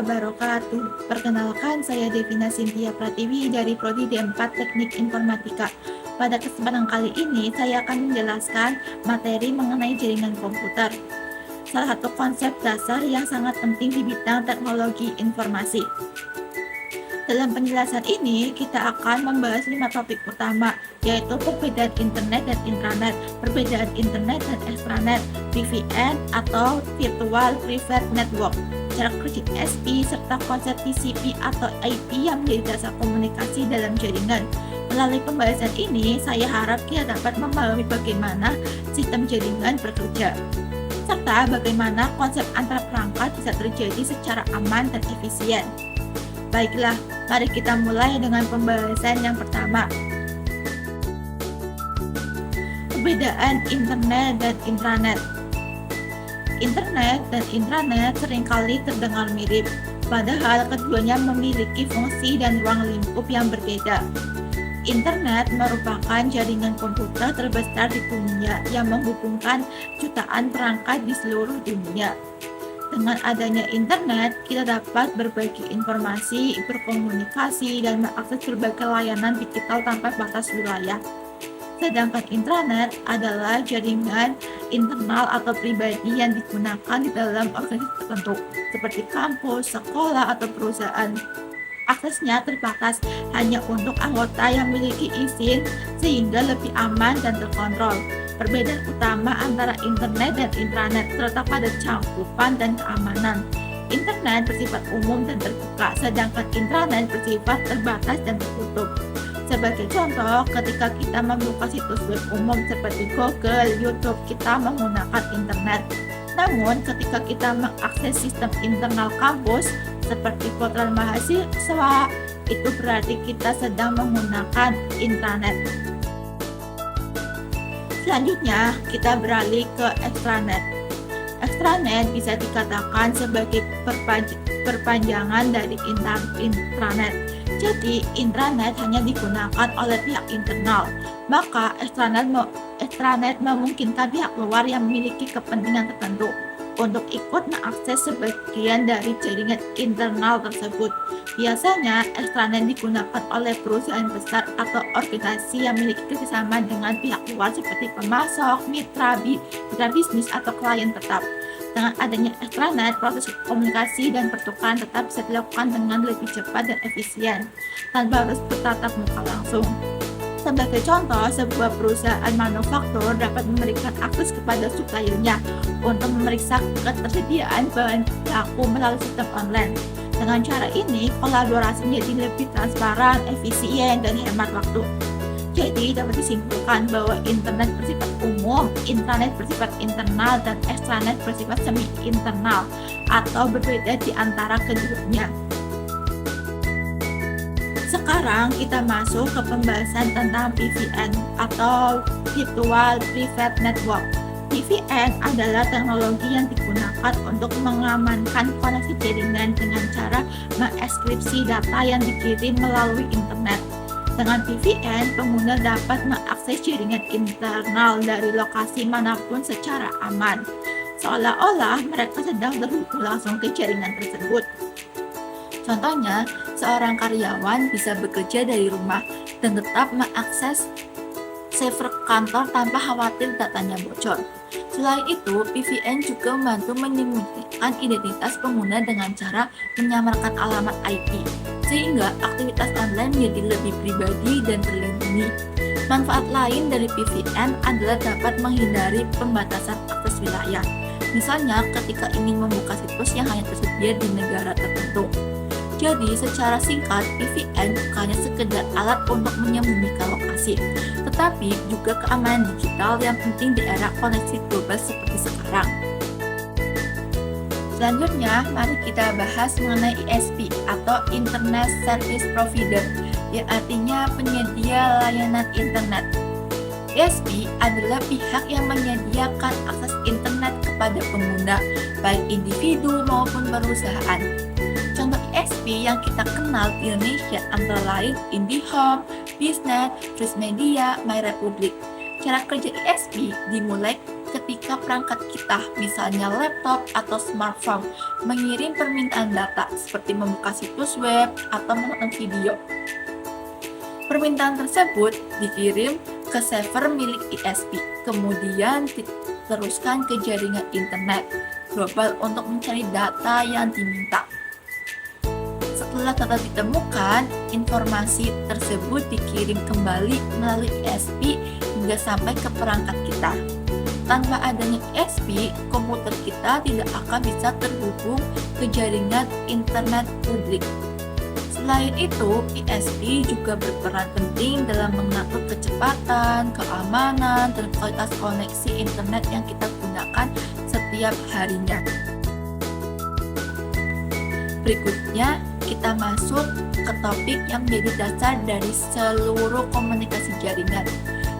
wabarakatuh. Perkenalkan, saya Devina Cynthia Pratiwi dari Prodi D4 Teknik Informatika. Pada kesempatan kali ini, saya akan menjelaskan materi mengenai jaringan komputer. Salah satu konsep dasar yang sangat penting di bidang teknologi informasi. Dalam penjelasan ini, kita akan membahas 5 topik utama, yaitu perbedaan internet dan intranet, perbedaan internet dan extranet, VPN atau Virtual Private Network, cara kerja ISP, serta konsep TCP atau IP yang menjadi dasar komunikasi dalam jaringan. Melalui pembahasan ini, saya harap kita dapat memahami bagaimana sistem jaringan bekerja, serta bagaimana konsep antar perangkat bisa terjadi secara aman dan efisien. Baiklah, mari kita mulai dengan pembahasan yang pertama. Perbedaan internet dan intranet. Internet dan intranet seringkali terdengar mirip, padahal keduanya memiliki fungsi dan ruang lingkup yang berbeda. Internet merupakan jaringan komputer terbesar di dunia yang menghubungkan jutaan perangkat di seluruh dunia. Dengan adanya internet, kita dapat berbagi informasi, berkomunikasi, dan mengakses berbagai layanan digital tanpa batas wilayah. Sedangkan intranet adalah jaringan internal atau pribadi yang digunakan di dalam organisasi tertentu, seperti kampus, sekolah, atau perusahaan. Aksesnya terbatas hanya untuk anggota yang memiliki izin, sehingga lebih aman dan terkontrol. Perbedaan utama antara internet dan intranet terletak pada cakupan dan keamanan. Internet bersifat umum dan terbuka, sedangkan intranet bersifat terbatas dan tertutup. Sebagai contoh, ketika kita membuka situs web umum seperti Google, YouTube, kita menggunakan internet. Namun, ketika kita mengakses sistem internal kampus seperti portal mahasiswa, itu berarti kita sedang menggunakan intranet. Selanjutnya, kita beralih ke extranet. Extranet bisa dikatakan sebagai perpanjangan dari intranet. Jadi, intranet hanya digunakan oleh pihak internal, maka extranet memungkinkan pihak luar yang memiliki kepentingan tertentu untuk ikut mengakses sebagian dari jaringan internal tersebut. Biasanya, extranet digunakan oleh perusahaan besar atau organisasi yang memiliki kerjasama dengan pihak luar seperti pemasok, mitra bisnis, atau klien tetap. Dengan adanya extranet, proses komunikasi dan pertukaran tetap bisa dilakukan dengan lebih cepat dan efisien, tanpa harus bertatap muka langsung. Sebagai contoh, sebuah perusahaan manufaktur dapat memberikan akses kepada suppliernya untuk memeriksa ketersediaan bahan baku melalui sistem online. Dengan cara ini, kolaborasi menjadi lebih transparan, efisien, dan hemat waktu. Jadi, dapat disimpulkan bahwa internet bersifat umum, intranet bersifat internal, dan extranet bersifat semi-internal atau berbeda di antara keduanya. Sekarang kita masuk ke pembahasan tentang VPN atau Virtual Private Network. VPN adalah teknologi yang digunakan untuk mengamankan koneksi jaringan dengan cara mengenkripsi data yang dikirim melalui internet. Dengan VPN, pengguna dapat mengakses jaringan internal dari lokasi manapun secara aman, seolah-olah mereka sedang terhubung langsung ke jaringan tersebut. Contohnya, seorang karyawan bisa bekerja dari rumah dan tetap mengakses server kantor tanpa khawatir datanya bocor. Selain itu, VPN juga membantu menyembunyikan identitas pengguna dengan cara menyamarkan alamat IP, sehingga aktivitas online menjadi lebih pribadi dan terlindungi. Manfaat lain dari VPN adalah dapat menghindari pembatasan akses wilayah, misalnya ketika ingin membuka situs yang hanya tersedia di negara tertentu. Jadi, secara singkat, VPN bukannya sekedar alat untuk menyembunyikan lokasi, tetapi juga keamanan digital yang penting di era koneksi global seperti sekarang. Selanjutnya, mari kita bahas mengenai ISP atau Internet Service Provider, yang artinya penyedia layanan internet. ISP adalah pihak yang menyediakan akses internet kepada pengguna, baik individu maupun perusahaan. Contoh ISP yang kita kenal di Indonesia antara lain IndiHome, Biznet, First Media, MyRepublic. Cara kerja ISP dimulai ketika ketika perangkat kita, misalnya laptop atau smartphone, mengirim permintaan data seperti membuka situs web atau menonton video. Permintaan tersebut dikirim ke server milik ISP, kemudian diteruskan ke jaringan internet global untuk mencari data yang diminta. Setelah data ditemukan, informasi tersebut dikirim kembali melalui ISP hingga sampai ke perangkat kita. Tanpa adanya ISP, komputer kita tidak akan bisa terhubung ke jaringan internet publik. Selain itu, ISP juga berperan penting dalam mengatur kecepatan, keamanan, dan kualitas koneksi internet yang kita gunakan setiap harinya. Berikutnya, kita masuk ke topik yang menjadi dasar dari seluruh komunikasi jaringan,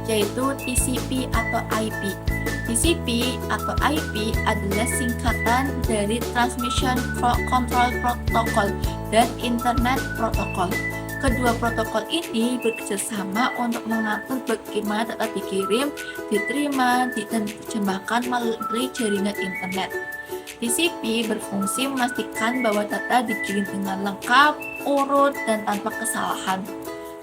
yaitu TCP atau IP. TCP atau IP adalah singkatan dari Transmission Control Protocol dan Internet Protocol. Kedua protokol ini bekerjasama untuk mengatur bagaimana data dikirim, diterima, dan diterjemahkan melalui jaringan internet. TCP berfungsi memastikan bahwa data dikirim dengan lengkap, urut, dan tanpa kesalahan.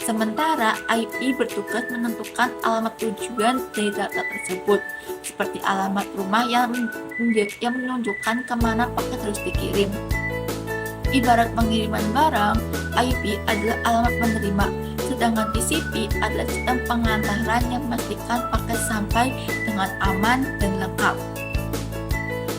Sementara IP bertugas menentukan alamat tujuan dari data tersebut, seperti alamat rumah yang menunjukkan kemana paket harus dikirim. Ibarat pengiriman barang, IP adalah alamat penerima, sedangkan TCP adalah sistem pengantaran yang memastikan paket sampai dengan aman dan lengkap.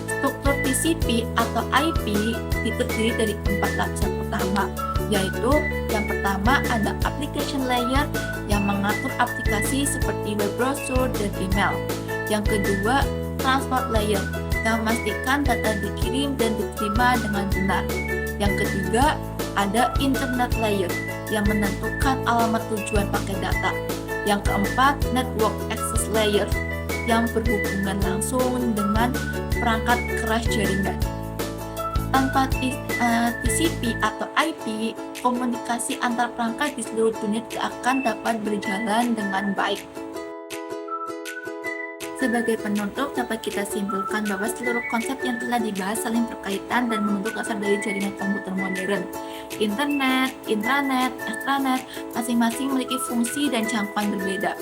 Struktur TCP atau IP terdiri dari 4 lapisan utama, yaitu yang pertama ada application layer yang mengatur aplikasi seperti web browser dan email. Yang kedua, transport layer yang memastikan data dikirim dan diterima dengan benar. Yang ketiga, ada internet layer yang menentukan alamat tujuan paket data. Yang keempat, network access layer yang berhubungan langsung dengan perangkat keras jaringan. Tanpa TCP atau IP, komunikasi antar perangkat di seluruh dunia tidak akan dapat berjalan dengan baik. Sebagai penutup, dapat kita simpulkan bahwa seluruh konsep yang telah dibahas saling berkaitan dan membentuk dasar dari jaringan komputer modern. Internet, intranet, extranet, masing-masing memiliki fungsi dan jangkauan berbeda.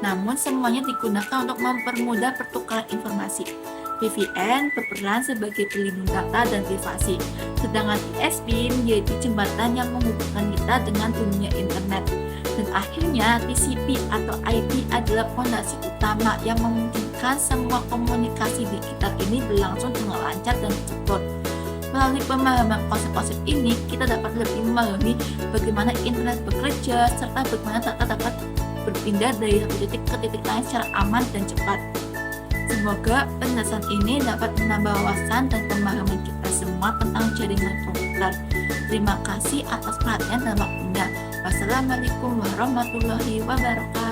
Namun, semuanya digunakan untuk mempermudah pertukaran informasi. VPN berperan sebagai pelindung data dan privasi, sedangkan ISP menjadi jembatan yang menghubungkan kita dengan dunia internet. Dan akhirnya, TCP atau IP adalah fondasi utama yang memungkinkan semua komunikasi digital ini berlangsung dengan lancar dan cepat. Melalui pemahaman konsep-konsep ini, kita dapat lebih memahami bagaimana internet bekerja, serta bagaimana data dapat berpindah dari satu titik ke titik lain secara aman dan cepat. Semoga penjelasan ini dapat menambah wawasan dan pemahaman kita semua tentang jaringan komputer. Terima kasih atas perhatian dan waktunya. Wassalamualaikum warahmatullahi wabarakatuh.